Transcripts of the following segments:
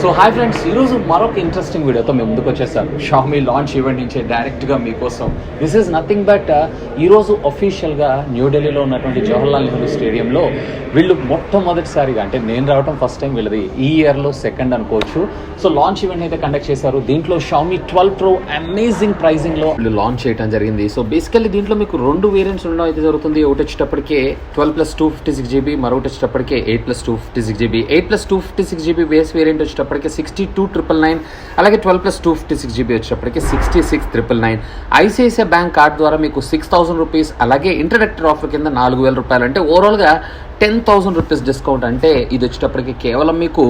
So hi friends, ఈరోజు మరొక interesting వీడియోతో మేము ముందుకు వచ్చేసాను. షామీ లాంచ్ ఈవెంట్ నుంచి డైరెక్ట్గా మీకోసం. దిస్ ఈజ్ నథింగ్ బట్ ఈరోజు అఫీషియల్గా న్యూఢిల్లీలో ఉన్నటువంటి జవహర్లాల్ నెహ్రూ స్టేడియంలో వీళ్ళు మొట్టమొదటిసారిగా, అంటే నేను రావడం ఫస్ట్ టైం, వీళ్ళది ఈ ఇయర్లో సెకండ్ అనుకోవచ్చు. సో లాంచ్ ఈవెంట్ అయితే కండక్ట్ చేశారు. దీంట్లో Xiaomi 12Pro అమేజింగ్ ప్రైజింగ్లో వీళ్ళు లాంచ్ చేయడం జరిగింది. సో బేసికల్లీ దీంట్లో మీకు రెండు వేరియంట్స్ ఉండడం అయితే జరుగుతుంది. ఒకటి వచ్చేటప్పటికే 12+256GB, మరొకటి వచ్చేటప్పటికే 8+256GB. 8+256GB బేస్ వేరియంట్ వచ్చేటప్పటికి 62,999, అలాగే 12+256GB వచ్చేటప్పటికి 66,999. ఐసిఐసిఐ బ్యాంక్ కార్డ్ ద్వారా మీకు 6,000 రూపీస్, అలాగే ఇంట్రడక్టరీ ఆఫర్ కింద 4,000 రూపాయలు, అంటే ఓవరాల్గా 10,000 రూపీస్ డిస్కౌంట్. అంటే ఇది వచ్చేటప్పటికి కేవలం మీకు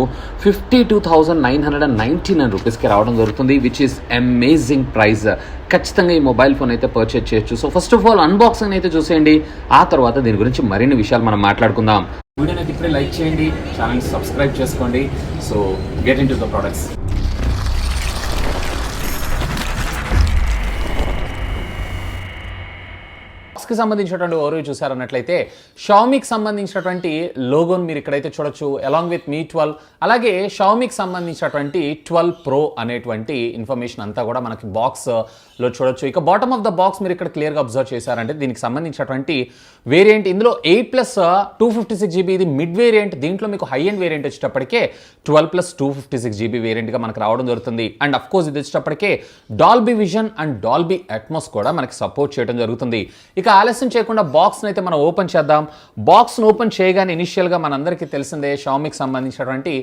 52,999 రూపీస్కి రావడం జరుగుతుంది, విచ్ ఈస్ అమేజింగ్ ప్రైస్. ఖచ్చితంగా ఈ మొబైల్ ఫోన్ అయితే పర్చేజ్ చేయొచ్చు. So first of all unboxing అయితే చూసేయండి, ఆ తర్వాత దీని గురించి మరిన్ని విషయాలు మనం మాట్లాడుకుందాం. వీడియోని అయితే ఇప్పుడే లైక్ చేయండి, ఛానల్ని సబ్స్క్రైబ్ చేసుకోండి. So get in to the products. కి సంబంధించినటువంటి ఓవర్ వ్యూ చూసారన్నట్లయితే షామీకి సంబంధించినటువంటి లోగోని మీరు ఇక్కడైతే చూడొచ్చు, అలాంగ్ విత్ మీ 12. అలాగే షామీకి సంబంధించినటువంటి 12 Pro అనేటువంటి ఇన్ఫర్మేషన్ అంతా కూడా మనకి బాక్స్లో చూడొచ్చు. ఇక బాటమ్ ఆఫ్ ద బాక్స్ మీరు ఇక్కడ క్లియర్గా అబ్జర్వ్ చేశారంటే దీనికి సంబంధించినటువంటి వేరియంట్ ఇందులో 8+256GB, ఇది మిడ్ వేరియంట్. దీంట్లో మీకు హై ఎండ్ వేరియంట్ వచ్చేటప్పటికే 12+256GB వేరియంట్గా మనకు రావడం జరుగుతుంది. అండ్ అఫ్ కోర్స్ ఇది వచ్చేటప్పటికే Dolby Vision and Dolby Atmos కూడా మనకి సపోర్ట్ చేయడం జరుగుతుంది. ఇక ఆలస్యం చేయకుండా బాక్స్ని అయితే మనం ఓపెన్ చేద్దాం. బాక్స్ను ఓపెన్ చేయగానే ఇనిషియల్గా మనందరికీ తెలిసిందే షామీకి సంబంధించినటువంటి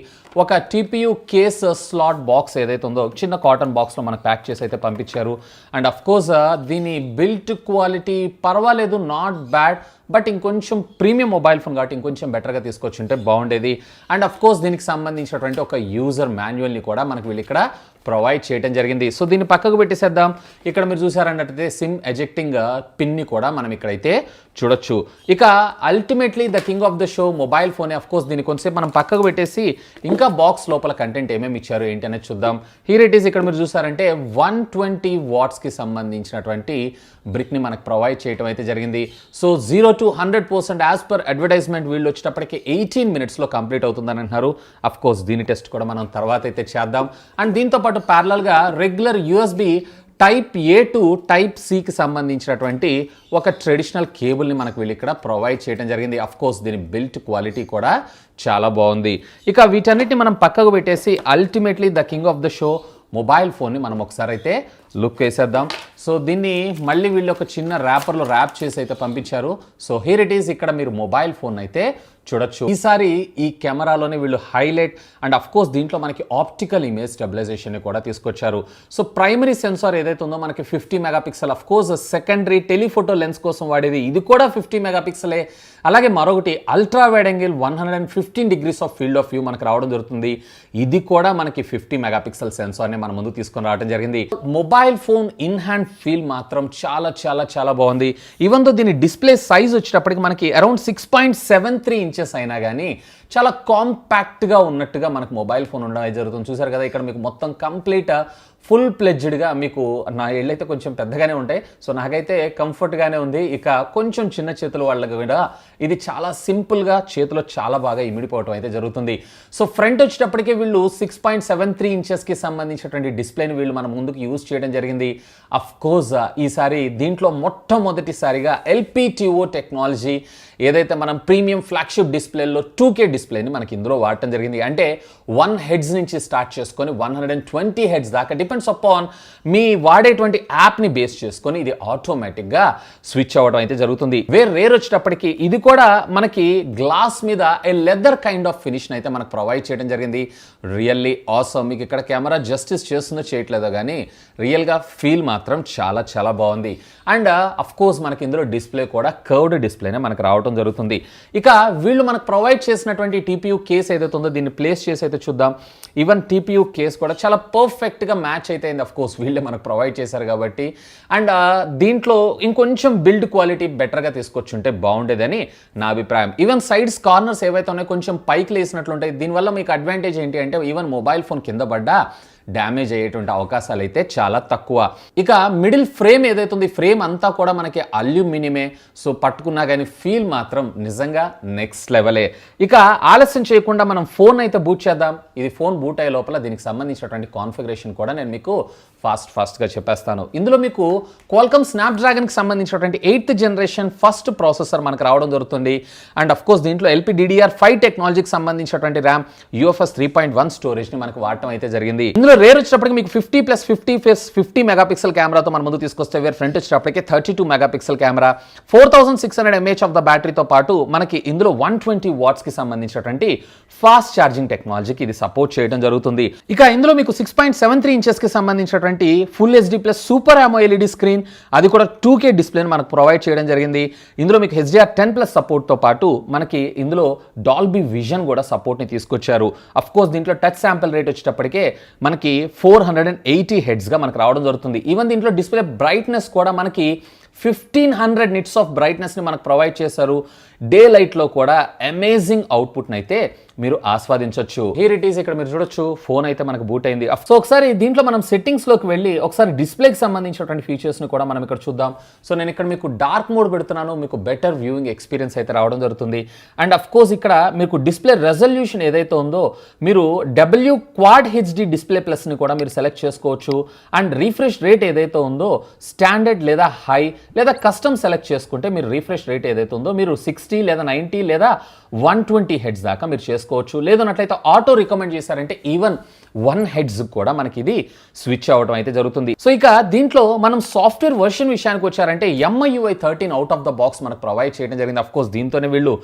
ఒక TPU కేస్ స్లాట్ బాక్స్ ఏదైతే ఉందో చిన్న కాటన్ బాక్స్లో మనకు ప్యాక్ చేసి అయితే పంపించారు. అండ్ అఫ్ కోర్స్ దీని బిల్ట్ క్వాలిటీ పర్వాలేదు, నాట్ బ్యాడ్, బట్ ఇంకొంచెం ప్రీమియం మొబైల్ ఫోన్ కాబట్టి ఇంకొంచెం బెటర్గా తీసుకొచ్చుంటే బాగుండేది. అండ్ అఫ్ కోర్స్ దీనికి సంబంధించినటువంటి ఒక యూజర్ మాన్యువల్ని కూడా మనకు వీళ్ళు ఇక్కడ ప్రొవైడ్ చేయడం జరిగింది. సో దీన్ని పక్కకు పెట్టేసేద్దాం. ఇక్కడ మీరు చూసారన్నట్టయితే సిమ్ ఎజెక్టింగ్ పిన్ని కూడా మనం ఇక్కడైతే చూడొచ్చు. ఇక ultimately the king of the show mobile ఫోనే. అఫ్ కోర్స్ దీన్ని కొంచెంసేపు మనం పక్కకు పెట్టేసి ఇంకా బాక్స్ లోపల కంటెంట్ ఏమేమి ఇచ్చారు ఏంటి అనేది చూద్దాం. Here it is. ఇక్కడ మీరు చూసారంటే 120 వాట్స్కి సంబంధించినటువంటి బ్రిక్ని మనకు ప్రొవైడ్ చేయడం అయితే జరిగింది. So 0 to 100% as per advertisement వీళ్ళు వచ్చేటప్పటికి 18 minutesలో కంప్లీట్ అవుతుందని అంటున్నారు. అఫ్ కోర్స్ దీని టెస్ట్ కూడా మనం తర్వాత అయితే చేద్దాం. అండ్ దీంతో పాటు ప్యారలల్గా regular USB Type A to Type Cకి సంబంధించినటువంటి ఒక ట్రెడిషనల్ కేబుల్ని మనకు వీళ్ళు ఇక్కడ ప్రొవైడ్ చేయడం జరిగింది. అఫ్ కోర్స్ దీని బిల్ట్ క్వాలిటీ కూడా చాలా బాగుంది. ఇక వీటన్నిటిని మనం పక్కకు పెట్టేసి ultimately the king of the show mobile ఫోన్ని మనం ఒకసారి అయితే లుక్ వేసేద్దాం. సో దీన్ని మళ్ళీ వీళ్ళు ఒక చిన్న ర్యాపర్లో ర్యాప్ చేసి అయితే పంపించారు. So here it is. ఇక్కడ మీరు మొబైల్ ఫోన్ అయితే చూడొచ్చు. ఈసారి ఈ కెమెరాలోనే వీళ్ళు హైలైట్ అండ్ అఫ్ కోర్స్ దీంట్లో మనకి ఆప్టికల్ ఇమేజ్ స్టెబిలైజేషన్ కూడా తీసుకొచ్చారు. సో ప్రైమరీ సెన్సార్ ఏదైతే ఉందో మనకి 50 megapixel. Of course secondary telephoto lens కోసం వాడేది ఇది కూడా 50 మెగాపిక్సెలే. అలాగే మరొకటి ultra wide angle 115 degrees of field of view మనకు రావడం జరుగుతుంది. ఇది కూడా మనకి 50 మెగాపిక్సెల్ సెన్సార్ని మన ముందు తీసుకొని రావడం జరిగింది. Mobile phone in hand feel మాత్రం చాలా చాలా చాలా బాగుంది. ఈవెన్ దో దీని డిస్ప్లే సైజ్ వచ్చేటప్పటికి మనకి అరౌండ్ 6.73 inches అయినా కానీ చాలా కాంపాక్ట్గా ఉన్నట్టుగా మనకు మొబైల్ ఫోన్ ఉండడం జరుగుతుంది. చూసారు కదా, ఇక్కడ మీకు మొత్తం కంప్లీట్ ఫుల్ ప్లెడ్జ్డ్గా, మీకు నా ఏళ్ళైతే కొంచెం పెద్దగానే ఉంటాయి, సో నాకైతే కంఫర్ట్గానే ఉంది. ఇక కొంచెం చిన్న చేతుల వాళ్ళకి కూడా ఇది చాలా సింపుల్గా చేతిలో చాలా బాగా ఇమిడిపోవటం అయితే జరుగుతుంది. సో ఫ్రంట్ వచ్చేటప్పటికే వీళ్ళు 6.73 inchesకి సంబంధించినటువంటి డిస్ప్లేని వీళ్ళు మన ముందుకు యూజ్ చేయడం జరిగింది. అఫ్ కోర్స్ ఈసారి దీంట్లో మొట్టమొదటిసారిగా LPTO టెక్నాలజీ ఏదైతే మనం ప్రీమియం ఫ్లాగ్షిప్ డిస్ప్లేలో 2K డిస్ప్లేని మనకి ఇందులో వాడటం జరిగింది. అంటే 1 Hz నుంచి స్టార్ట్ చేసుకొని 120 Hz దాకా డిపెండ్స్ అపాన్ మీ వాడేటువంటి యాప్ని బేస్ చేసుకొని ఇది ఆటోమేటిక్గా స్విచ్ అవ్వడం అయితే జరుగుతుంది. రేర్ వచ్చేటప్పటికి ఇది కూడా మనకి గ్లాస్ మీద ఏ లెదర్ కైండ్ ఆఫ్ ఫినిష్ని అయితే మనకు ప్రొవైడ్ చేయడం జరిగింది. Really awesome. మీకు ఇక్కడ కెమెరా జస్టిస్ చేస్తుందో చేయట్లేదో కానీ రియల్గా ఫీల్ మాత్రం చాలా చాలా బాగుంది. అండ్ అఫ్ కోర్స్ మనకి ఇందులో డిస్ప్లే కూడా కర్వ్డ్ డిస్ప్లేనే మనకు రావడం జరుగుతుంది. ఇక వీళ్ళు మనకు ప్రొవైడ్ చేసినటువంటి TPU కేస్ ఏదైతే ఉందో దీన్ని ప్లేస్ చేసి అయితే చూద్దాం. ఈవెన్ TPU కేస్ కూడా చాలా పర్ఫెక్ట్గా మ్యాచ్ అయితే అయింది. అఫ్ కోర్స్ వీళ్ళే మనకు ప్రొవైడ్ చేశారు కాబట్టి. అండ్ దీంట్లో ఇంకొంచెం బిల్డ్ క్వాలిటీ బెటర్గా తీసుకొచ్చుంటే బాగుండేదని నా అభిప్రాయం. ఈవెన్ సైడ్స్ కార్నర్స్ ఏవైతే ఉన్నాయో కొంచెం పైకి లేసినట్లుంటాయి. దీనివల్ల మీకు అడ్వాంటేజ్ ఏంటి అంటే ఈవెన్ మొబైల్ ఫోన్ కింద పడ్డా డ్యామేజ్ అయ్యేటువంటి అవకాశాలు అయితే చాలా తక్కువ. ఇక మిడిల్ ఫ్రేమ్ ఏదైతే ఉంది, ఫ్రేమ్ అంతా కూడా మనకి అల్యూమినియమే. సో పట్టుకున్నా కానీ ఫీల్ మాత్రం నిజంగా నెక్స్ట్ లెవెలే. ఇక ఆలస్యం చేయకుండా మనం ఫోన్ అయితే బూట్ చేద్దాం. ఇది ఫోన్ బూట్ అయ్యే లోపల దీనికి సంబంధించినటువంటి కాన్ఫిగరేషన్ కూడా నేను మీకు ఫాస్ట్గా చెప్పేస్తాను. ఇందులో మీకు క్వాల్కమ్ స్నాప్డ్రాగన్కి సంబంధించినటువంటి 8th జనరేషన్ ఫస్ట్ ప్రాసెసర్ మనకు రావడం జరుగుతుంది. అండ్ అఫ్ కోర్స్ దీంట్లో LPDDR5 టెక్నాలజీకి సంబంధించినటువంటి ర్యామ్, UFS 3.1 స్టోరేజ్ని మనకు వాడటం అయితే జరిగింది. ఇందులో రేర్ వచ్చేటప్పటికి మీకు 50+50 మెగాపిక్సెల్ కెమెరాతో మన ముందు తీసుకొస్తే, వేరే ఫ్రంట్ వచ్చేటప్పటికి 32 megapixel camera, 4600 mAh of the బ్యాటరీతో పాటు మనకి ఇందులో 120 వాట్స్కి సంబంధించినటువంటి ఫాస్ట్ ఛార్జింగ్ టెక్నాలజీకి ఇది సపోర్ట్ చేయడం జరుగుతుంది. ఇక ఇందులో మీకు 6.73 ఇంచెస్కి సంబంధించినటువంటి full HD plus super AMOLED screen, అది కూడా 2K డిస్ప్లేని మనకు ప్రొవైడ్ చేయడం జరిగింది. ఇందులో మీకు HDR10+ సపోర్ట్తో పాటు మనకి ఇందులో డాల్బీ విజన్ కూడా సపోర్ట్ని తీసుకొచ్చారు. అఫ్ కోర్స్ దీంట్లో టచ్ శాంపిల్ రేట్ వచ్చేటప్పటికే మనకి 480 హెడ్స్గా మనకు రావడం జరుగుతుంది. ఈవెన్ దీంట్లో డిస్ప్లే బ్రైట్నెస్ కూడా మనకి 1500 నిట్స్ ఆఫ్ బ్రైట్నెస్ని మనకు ప్రొవైడ్ చేశారు. డే లైట్లో కూడా అమేజింగ్ అవుట్పుట్ని అయితే మీరు ఆస్వాదించవచ్చు. హియర్ ఇట్ ఈస్, ఇక్కడ మీరు చూడొచ్చు ఫోన్ అయితే మనకు బూట్ అయింది. సో ఒకసారి దీంట్లో మనం సెట్టింగ్స్లోకి వెళ్ళి ఒకసారి డిస్ప్లేకి సంబంధించినటువంటి ఫీచర్స్ని కూడా మనం ఇక్కడ చూద్దాం. సో నేను ఇక్కడ మీకు డార్క్ మోడ్ పెడుతున్నాను, మీకు బెటర్ వ్యూయింగ్ ఎక్స్పీరియన్స్ అయితే రావడం జరుగుతుంది. అండ్ అఫ్ కోర్స్ ఇక్కడ మీకు డిస్ప్లే రెజల్యూషన్ ఏదైతే ఉందో మీరు W Quad HD డిస్ప్లే ప్లస్ని కూడా మీరు సెలెక్ట్ చేసుకోవచ్చు. అండ్ రీఫ్రెష్ రేట్ ఏదైతే ఉందో స్టాండర్డ్ లేదా హై లేదా కస్టమ్ సెలెక్ట్ చేసుకుంటే మీరు రీఫ్రెష్ రేట్ ఏదైతే ఉందో మీరు 60 లేదా 90 లేదా 120 హెడ్స్ దాకా మీరు చేసుకోవచ్చు. లేదన్నట్లయితే ఆటో రికమెండ్ చేశారంటే ఈవెన్ 1 హెడ్స్ కూడా మనకి ఇది స్విచ్ అవ్వడం అయితే జరుగుతుంది. సో ఇక దీంట్లో మనం సాఫ్ట్వేర్ వర్షన్ విషయానికి వచ్చారంటే MIUI 13 out of the box మనకు ప్రొవైడ్ చేయడం జరిగింది. అఫ్ కోర్స్ దీంతోనే వీళ్ళు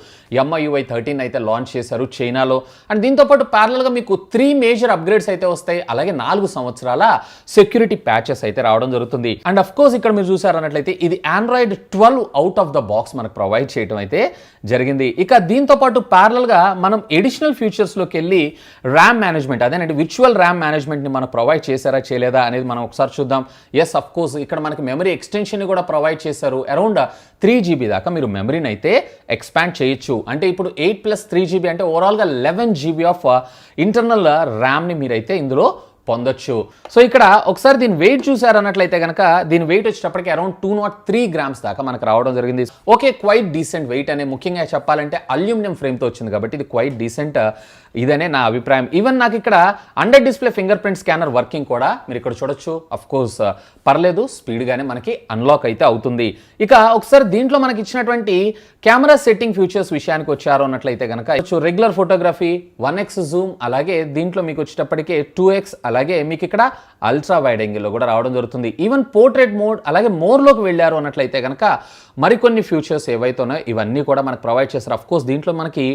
MIUI 13 అయితే లాంచ్ చేశారు చైనాలో. అండ్ దీంతో పాటు ప్యారలల్గా మీకు 3 మేజర్ అప్గ్రేడ్స్ అయితే వస్తాయి. అలాగే 4 సంవత్సరాల సెక్యూరిటీ ప్యాచెస్ అయితే రావడం జరుగుతుంది. అండ్ అఫ్ కోర్స్ ఇక్కడ మీరు చూసారన్నట్లయితే ఇది Android 12 out of the box మనకు ప్రొవైడ్ చేయడం అయితే జరిగింది. ఇక దీంతో పాటు ప్యారలల్గా మనం ఎడిషనల్ ఫీచర్స్లోకి వెళ్ళి ర్యామ్ మేనేజ్మెంట్, అదేనండి విర్చువల్ ర్యామ్ మేనేజ్మెంట్ని మనం ప్రొవైడ్ చేశారా చేయలేదా అనేది మనం ఒకసారి చూద్దాం. ఎస్, అఫ్ కోర్స్ ఇక్కడ మనకి మెమరీ ఎక్స్టెన్షన్ని కూడా ప్రొవైడ్ చేశారు. అరౌండ్ 3 GB దాకా మీరు మెమరీని అయితే ఎక్స్పాండ్ చేయొచ్చు. అంటే ఇప్పుడు 8+3 GB అంటే ఓవరాల్గా 11 GB ఆఫ్ ఇంటర్నల్ ర్యామ్ని మీరైతే ఇందులో పొందొచ్చు. సో ఇక్కడ ఒకసారి దీని వెయిట్ చూసారన్నట్లయితే కనుక దీని వెయిట్ వచ్చేటప్పటికి అరౌండ్ 203 grams దాకా మనకు రావడం జరిగింది. ఓకే, క్వైట్ డీసెంట్ వెయిట్ అనే, ముఖ్యంగా చెప్పాలంటే అల్యూమినియం ఫ్రేమ్తో వచ్చింది కాబట్టి ఇది క్వైట్ డీసెంట్ ఇదనే నా అభిప్రాయం. ఈవెన్ నాకు ఇక్కడ under display finger print scanner working కూడా మీరు ఇక్కడ చూడొచ్చు. అఫ్ కోర్స్ పర్లేదు, స్పీడ్గానే మనకి అన్లాక్ అయితే అవుతుంది. ఇక ఒకసారి దీంట్లో మనకి ఇచ్చినటువంటి కెమెరా సెట్టింగ్ ఫీచర్స్ విషయానికి వచ్చారు అన్నట్లయితే కనుక రెగ్యులర్ ఫోటోగ్రఫీ, 1x జూమ్, అలాగే దీంట్లో మీకు వచ్చేటప్పటికే 2x, అలాగే మీకు ఇక్కడ అల్ట్రా వైడ్ యాంగిల్లో కూడా రావడం జరుగుతుంది. ఈవెన్ పోర్ట్రేట్ మోడ్ అలాగే మోర్లోకి వెళ్ళారు అన్నట్లయితే కనుక మరికొన్ని ఫీచర్స్ ఏవైతే ఉన్నాయో ఇవన్నీ కూడా మనకు ప్రొవైడ్ చేస్తారు. అఫ్ కోర్స్ దీంట్లో మనకి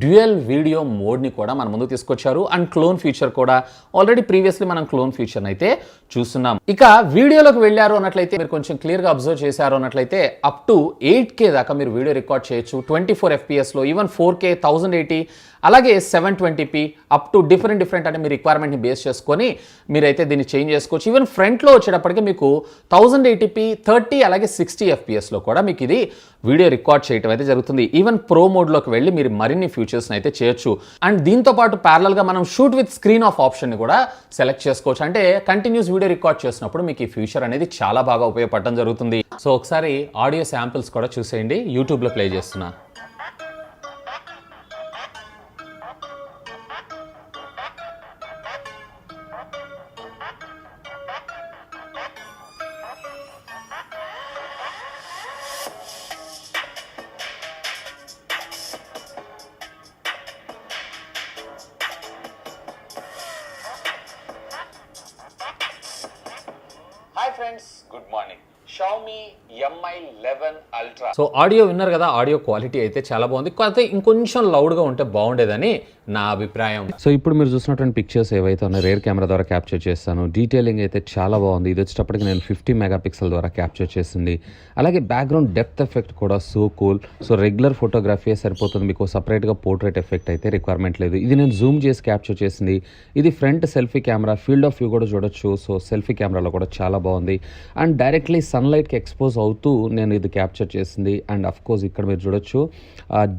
డ్యూయల్ వీడియో మోడ్ని కూడా మన ముందు తీసుకొచ్చారు. అండ్ క్లోన్ ఫీచర్ కూడా ఆల్రెడీ ప్రీవియస్లీ మనం క్లోన్ ఫీచర్ని అయితే చూస్తున్నాం. ఇక వీడియోలోకి వెళ్ళారు అన్నట్లయితే మీరు కొంచెం క్లియర్గా అబ్జర్వ్ చేశారు అన్నట్లయితే అప్ టు 8K దాకా మీరు వీడియో రికార్డ్ చేయొచ్చు. 24 FPS ఈవెన్ 4K 1080 అలాగే 720p అప్ టు డిఫరెంట్ అంటే మీ రిక్వైర్మెంట్ని బేస్ చేసుకొని మీరైతే దీన్ని చేంజ్ చేసుకోవచ్చు. ఈవెన్ ఫ్రంట్లో వచ్చేటప్పటికి మీకు 1080p 30 అలాగే 60 FPSలో కూడా మీకు ఇది వీడియో రికార్డ్ చేయడం అయితే జరుగుతుంది. ఈవెన్ ప్రో మోడ్లోకి వెళ్ళి మీరు మరిన్ని ఫీచర్స్ని అయితే చేయొచ్చు. అండ్ దీంతో పాటు ప్యారలల్గా మనం షూట్ విత్ స్క్రీన్ ఆఫ్ ఆప్షన్ని కూడా సెలెక్ట్ చేసుకోవచ్చు. అంటే కంటిన్యూస్ వీడియో రికార్డ్ చేసినప్పుడు మీకు ఈ ఫీచర్ అనేది చాలా బాగా ఉపయోగపడడం జరుగుతుంది. సో ఒకసారి ఆడియో శాంపిల్స్ కూడా చూసేయండి, యూట్యూబ్లో ప్లే చేస్తున్నా. Hi friends, good morning. Xiaomi Mi 11 Ultra. So audio విన్నారు కదా, ఆడియో క్వాలిటీ అయితే చాలా బాగుంది. కాకపోతే ఇంకొంచెం లౌడ్గా ఉంటే బాగుండేదని నా అభిప్రాయం. సో ఇప్పుడు మీరు చూసినటువంటి పిక్చర్స్ ఏవైతే ఉన్నాయో రేర్ కెమెరా ద్వారా క్యాప్చర్ చేస్తాను. డీటెయిలింగ్ అయితే చాలా బాగుంది. ఇది వచ్చేటప్పటికి నేను 50 మెగాపిక్సెల్ ద్వారా క్యాప్చర్ చేసింది. అలాగే బ్యాక్గ్రౌండ్ డెప్త్ ఎఫెక్ట్ కూడా so cool. So regular photography సరిపోతుంది, మీకు సపరేట్గా పోర్ట్రేట్ ఎఫెక్ట్ అయితే రిక్వైర్మెంట్ లేదు. ఇది నేను జూమ్ చేసి క్యాప్చర్ చేసింది. ఇది front selfie camera, field of view కూడా చూడొచ్చు. సో సెల్ఫీ కెమెరాలో కూడా చాలా బాగుంది. అండ్ డైరెక్ట్లీ సన్ సన్లైట్కి ఎక్స్పోజ్ అవుతూ నేను ఇది క్యాప్చర్ చేసింది. అండ్ అఫ్ కోర్స్ ఇక్కడ మీరు చూడొచ్చు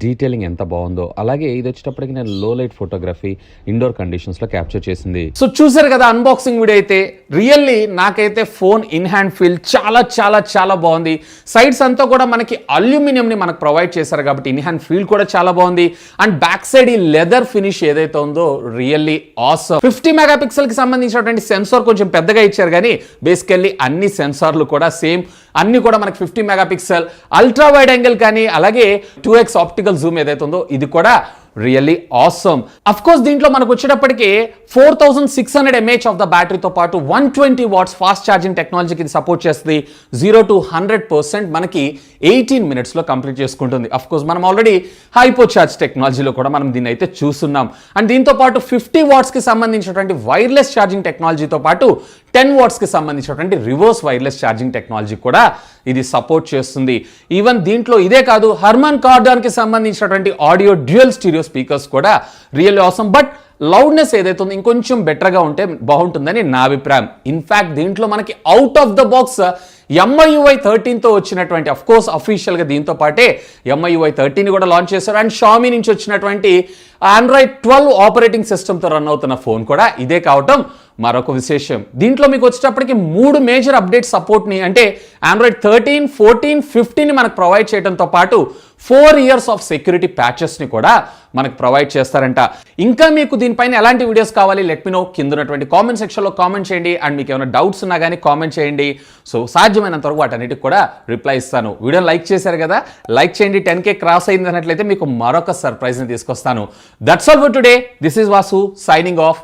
డీటెయిలింగ్ ఎంత బాగుందో. అలాగే ఇది వచ్చేటప్పటికి నేను లో లైట్ ఫోటోగ్రఫీ ఇండోర్ కండిషన్స్లో క్యాప్చర్ చేసింది. సో చూసారు కదా అన్బాక్సింగ్ వీడియో అయితే. రియల్లీ నాకైతే ఫోన్ ఇన్ హ్యాండ్ ఫీల్ చాలా చాలా చాలా బాగుంది. సైడ్స్ అంతా కూడా మనకి అల్యూమినియంని మనకు ప్రొవైడ్ చేశారు కాబట్టి ఇన్ హ్యాండ్ ఫీల్ కూడా చాలా బాగుంది. అండ్ బ్యాక్ సైడ్ ఈ లెదర్ ఫినిష్ ఏదైతే ఉందో రియల్లీ ఆసమ్. 50 మెగాపిక్సెల్ కి సంబంధించినటువంటి సెన్సార్ కొంచెం పెద్దగా ఇచ్చారు, కానీ బేసికల్లీ అన్ని సెన్సార్లు కూడా సేమ్, అన్ని కూడా మనకి 50 మెగాపిక్సెల్. అల్ట్రా వైడ్ యాంగిల్ కానీ అలాగే 2x ఆప్టికల్ జూమ్ ఏదైతే ఉందో ఇది కూడా రియల్లీ ఆసమ్. అఫ్ కోర్స్ దీంట్లో మనకు వచ్చేటప్పటికి 4600 mAh ఆఫ్ ద బ్యాటరీతో పాటు 120 వాట్స్ ఫాస్ట్ ఛార్జింగ్ టెక్నాలజీకి ఇది సపోర్ట్ చేస్తుంది. 0 to 100% మనకి 18 minutes లో కంప్లీట్ చేసుకుంటుంది. అఫ్ కోర్స్ మనం ఆల్రెడీ హైపో ఛార్జ్ టెక్నాలజీలో కూడా మనం దీన్ని అయితే చూస్తున్నాం. అండ్ దీంతో పాటు 50 వాట్స్ కి సంబంధించినటువంటి వైర్లెస్ ఛార్జింగ్ టెక్నాలజీతో పాటు 10 వాట్స్ కి సంబంధించినటువంటి రివర్స్ వైర్లెస్ ఛార్జింగ్ టెక్నాలజీ కూడా ఇది సపోర్ట్ చేస్తుంది. ఈవెన్ దీంట్లో ఇదే కాదు, హర్మన్ కార్డాన్ కి సంబంధించినటువంటి ఆడియో డ్యూయల్ స్టీరియో స్పీకర్స్ కూడా రియల్లీ ఆసమ్. బట్ లౌడ్నెస్ ఏదైతే ఉందో ఇంకొంచెం బెటర్గా ఉంటే బాగుంటుందని నా అభిప్రాయం. ఇన్ఫ్యాక్ట్ దీంట్లో మనకి out of the box MIUI 13తో వచ్చినటువంటి అఫ్ కోర్స్ అఫీషియల్గా దీంతో పాటే MIUI 13 కూడా లాంచ్ చేశారు. అండ్ Xiaomi నుంచి వచ్చినటువంటి Android 12 ఆపరేటింగ్ సిస్టమ్తో రన్ అవుతున్న ఫోన్ కూడా ఇదే కావటం మరొక విశేషం. దీంట్లో మీకు వచ్చేటప్పటికి 3 మేజర్ అప్డేట్ సపోర్ట్ని అంటే Android 13, 14, 15ని మనకు ప్రొవైడ్ చేయడంతో పాటు 4 years ఆఫ్ సెక్యూరిటీ ప్యాచెస్ని కూడా మనకు ప్రొవైడ్ చేస్తారంట. ఇంకా మీకు దీనిపైన ఎలాంటి వీడియోస్ కావాలి లెట్ మీ నో, కింద ఉన్నటువంటి కామెంట్ సెక్షన్లో కామెంట్ చేయండి. అండ్ మీకు ఏమైనా డౌట్స్ ఉన్నా కానీ కామెంట్ చేయండి. సో సాధ్యమైనంత వరకు వాటన్నిటికి కూడా రిప్లై ఇస్తాను. వీడియో లైక్ చేశారు కదా, లైక్ చేయండి. 10K క్రాస్ అయింది అన్నట్లయితే మీకు మరొక సర్ప్రైజ్ని తీసుకొస్తాను. That's all for today. This is Vasu signing off.